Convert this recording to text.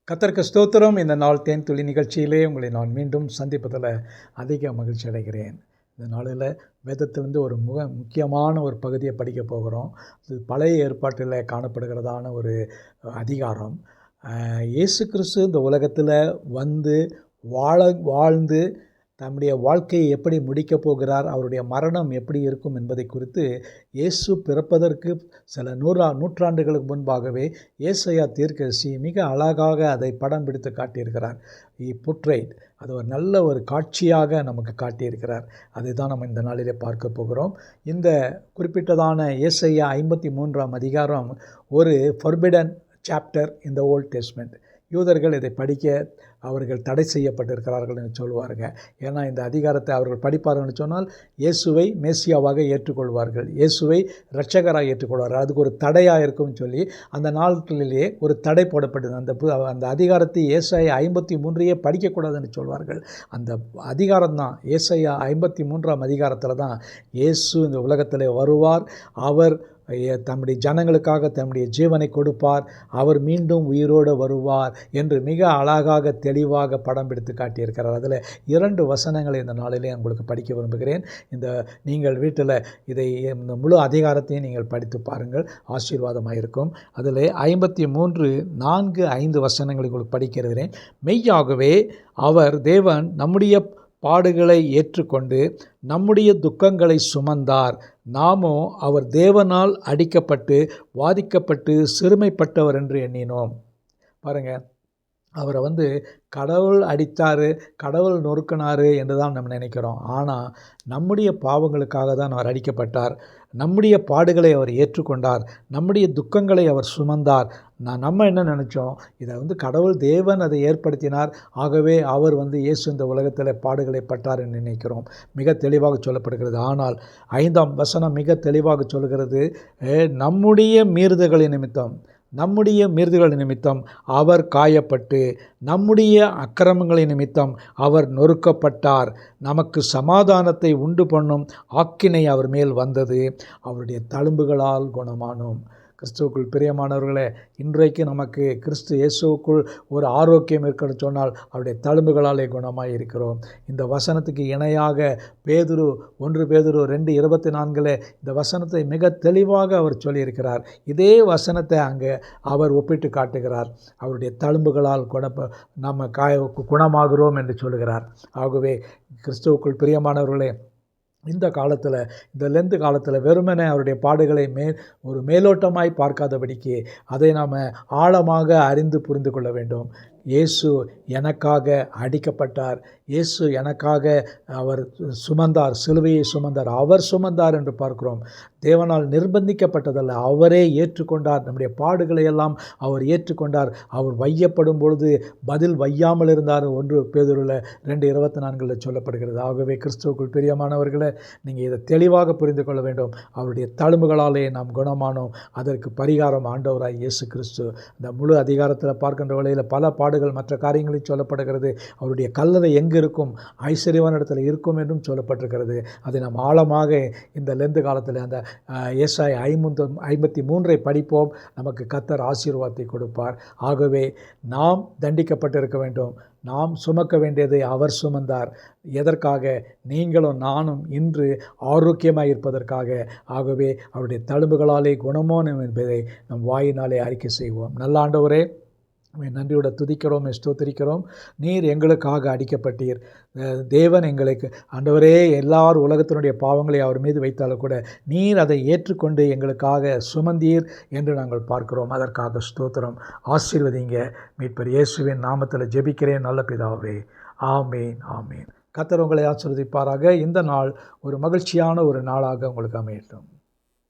கர்த்தருக்கு ஸ்தோத்திரம். இந்த நாள் தேன் துளி நிகழ்ச்சியிலே உங்களை நான் மீண்டும் சந்திப்பதில் அதிக மகிழ்ச்சி அடைகிறேன். இந்த நாளில் வேதத்திலிருந்து ஒரு முக்கியமான ஒரு பகுதியை படிக்க போகிறோம். இது பழைய ஏற்பாட்டில் காணப்படுகிறதான ஒரு அதிகாரம். இயேசு கிறிஸ்து இந்த உலகத்தில் வந்து வாழ்ந்து தம்முடைய வாழ்க்கையை எப்படி முடிக்கப் போகிறார், அவருடைய மரணம் எப்படி இருக்கும் என்பதை குறித்து இயேசு பிறப்பதற்கு சில நூற்றாண்டுகளுக்கு முன்பாகவே ஏசாயா தீர்க்கதரிசி மிக அழகாக அதை படம் பிடித்து காட்டியிருக்கிறார். புட்ரைட் அது ஒரு நல்ல ஒரு காட்சியாக நமக்கு காட்டியிருக்கிறார். அதை தான் நம்ம இந்த நாளிலே பார்க்க போகிறோம். இந்த குறிப்பிட்டதான ஏசாயா 53ஆம் அதிகாரம் ஒரு ஃபர்பிடன் சாப்டர் இந்த ஓல்ட் டெஸ்ட்மெண்ட். யூதர்கள் இதை படிக்க அவர்கள் தடை செய்யப்பட்டிருக்கிறார்கள் என்று சொல்லுவார்கள். ஏன்னா இந்த அதிகாரத்தை அவர்கள் படிப்பார்கள் சொன்னால் இயேசுவை மேசியாவாக ஏற்றுக்கொள்வார்கள், இயேசுவை இரட்சகராக ஏற்றுக்கொள்வார்கள். அதுக்கு ஒரு தடையாக இருக்கும்னு சொல்லி அந்த நாட்களிலேயே ஒரு தடை போடப்பட்டது. அந்த அதிகாரத்தை ஏசாயா 53 படிக்கக்கூடாதுன்னு சொல்வார்கள். அந்த அதிகாரம் தான் ஏசாயா 53ஆம் அதிகாரத்தில் தான் இயேசு இந்த உலகத்தில் வருவார். அவர் தம்முடைய ஜனங்களுக்காக தம்முடைய ஜீவனை கொடுப்பார், அவர் மீண்டும் உயிரோடு வருவார் என்று மிக அழகாக தெளிவாக படம் பிடித்து காட்டியிருக்கிறார். அதில் 2 வசனங்களை இந்த நாளிலே உங்களுக்கு படிக்க விரும்புகிறேன். நீங்கள் வீட்டில் இந்த முழு அதிகாரத்தையும் நீங்கள் படித்து பாருங்கள், ஆசீர்வாதமாக இருக்கும். அதில் 53 4, 5 வசனங்களை உங்களுக்கு படிக்கிறேன். மெய்யாகவே அவர் தேவன் நம்முடைய பாடுகளை ஏற்றுக்கொண்டு நம்முடைய துக்கங்களை சுமந்தார். நாமோ அவர் தேவனால் அடிக்கப்பட்டு வாதிக்கப்பட்டு சிறுமைப்பட்டவர் என்று எண்ணினோம். பாருங்கள், அவரை கடவுள் அடித்தார், கடவுள் நொறுக்கினார் என்று தான் நம்ம நினைக்கிறோம். ஆனால் நம்முடைய பாவங்களுக்காக தான் அவர் அடிக்கப்பட்டார். நம்முடைய பாடுகளை அவர் ஏற்றுக்கொண்டார், நம்முடைய துக்கங்களை அவர் சுமந்தார். நம்ம என்ன நினச்சோம், இதை கடவுள் தேவன் அதை ஏற்படுத்தினார், ஆகவே அவர் இயேசு இந்த உலகத்தில் பாடுகளை பட்டார் என்று நினைக்கிறோம். மிக தெளிவாக சொல்லப்படுகிறது. ஆனால் 5ஆம் வசனம் மிக தெளிவாக சொல்கிறது, நம்முடைய மீறுதல்களின் நிமித்தம் அவர் காயப்பட்டு நம்முடைய அக்கிரமங்களின் நிமித்தம் அவர் நொறுக்கப்பட்டார். நமக்கு சமாதானத்தை உண்டு பண்ணும் ஆக்கினை அவர் மேல் வந்தது, அவருடைய தழும்புகளால் குணமானோம். கிறிஸ்துவுக்குள் பிரியமானவர்களே, இன்றைக்கு நமக்கு கிறிஸ்து இயேசுவுக்குள் ஒரு ஆரோக்கியம் இருக்கணும்னு சொன்னால் அவருடைய தழும்புகளாலே குணமாக இருக்கிறோம். இந்த வசனத்துக்கு இணையாக 1 பேதுரு 2:24 இந்த வசனத்தை மிக தெளிவாக அவர் சொல்லியிருக்கிறார். இதே வசனத்தை அங்கே அவர் ஒப்பிட்டு காட்டுகிறார். அவருடைய தழும்புகளால் நம்ம குணமாகிறோம் என்று சொல்லுகிறார். ஆகவே கிறிஸ்துவுக்குள் பிரியமானவர்களே, இந்த காலத்தில், இந்த லெந்து காலத்தில் வெறுமனே அவருடைய பாடுகளை ஒரு மேலோட்டமாய் பார்க்காதபடிக்கு அதை நாம் ஆழமாக அறிந்து புரிந்து கொள்ள வேண்டும். இயேசு எனக்காக அடிக்கப்பட்டார், இயேசு எனக்காக அவர் சுமந்தார், சிலுவையை சுமந்தார், அவர் சுமந்தார் என்று பார்க்கிறோம். தேவனால் நிர்பந்திக்கப்பட்டதல்ல, அவரே ஏற்றுக்கொண்டார். நம்முடைய பாடுகளை எல்லாம் அவர் ஏற்றுக்கொண்டார். அவர் வையப்படும் பொழுது பதில் வையாமல் இருந்தார். 1 பேதுருவில் 2:24 சொல்லப்படுகிறது. ஆகவே கிறிஸ்துவுக்குள் பிரியமானவர்களை, நீங்கள் இதை தெளிவாக புரிந்து கொள்ள வேண்டும். அவருடைய தழும்புகளாலே நாம் குணமானோம். அதற்கு பரிகாரம் ஆண்டவராய் இயேசு கிறிஸ்து. இந்த முழு அதிகாரத்தில் பார்க்கின்ற வேளையில் பல பாடுகள் மற்ற காரியங்களில் சொல்லப்படுகிறது. அவருடைய கல்லறை எங்கு இருக்கும், ஐஸ்வர்யவான இடத்துல இருக்கும் என்றும் சொல்லப்பட்டிருக்கிறது. அதை நாம் ஆழமாக இந்த லெந்து காலத்தில் அந்த ஏசாயா 53 படிப்போம். நமக்கு கர்த்தர் ஆசீர்வாதத்தை கொடுப்பார். ஆகவே நாம் தண்டிக்கப்பட்டிருக்க வேண்டும், நாம் சுமக்க வேண்டியதை அவர் சுமந்தார். எதற்காக? நீங்களும் நானும் இன்று ஆரோக்கியமாக இருப்பதற்காக. ஆகவே அவருடைய தழும்புகளாலே குணமானோம் என்பதை நம் வாயினாலே அறிக்கை செய்வோம். நல்ல ஆண்டவரே, நன்றியோட துதிக்கிறோம், ஸ்தோத்திரிக்கிறோம். நீர் எங்களுக்காக அடிக்கப்பட்டீர். தேவன் எங்களுக்கு ஆண்டவரே, எல்லார் உலகத்தினுடைய பாவங்களை அவர் மீது வைத்தாலும் கூட நீர் அதை ஏற்றுக்கொண்டு எங்களுக்காக சுமந்தீர் என்று நாங்கள் பார்க்கிறோம். அதற்காக ஸ்தோத்திரம். ஆசீர்வதிங்க. மீட்பர் இயேசுவின் நாமத்தில் ஜெபிக்கிறேன் நல்ல பிதாவே. ஆமேன், ஆமேன். கர்த்தர் உங்களை ஆசீர்வதிப்பாராக. இந்த நாள் ஒரு மகிழ்ச்சியான ஒரு நாளாக உங்களுக்கு அமையட்டும்.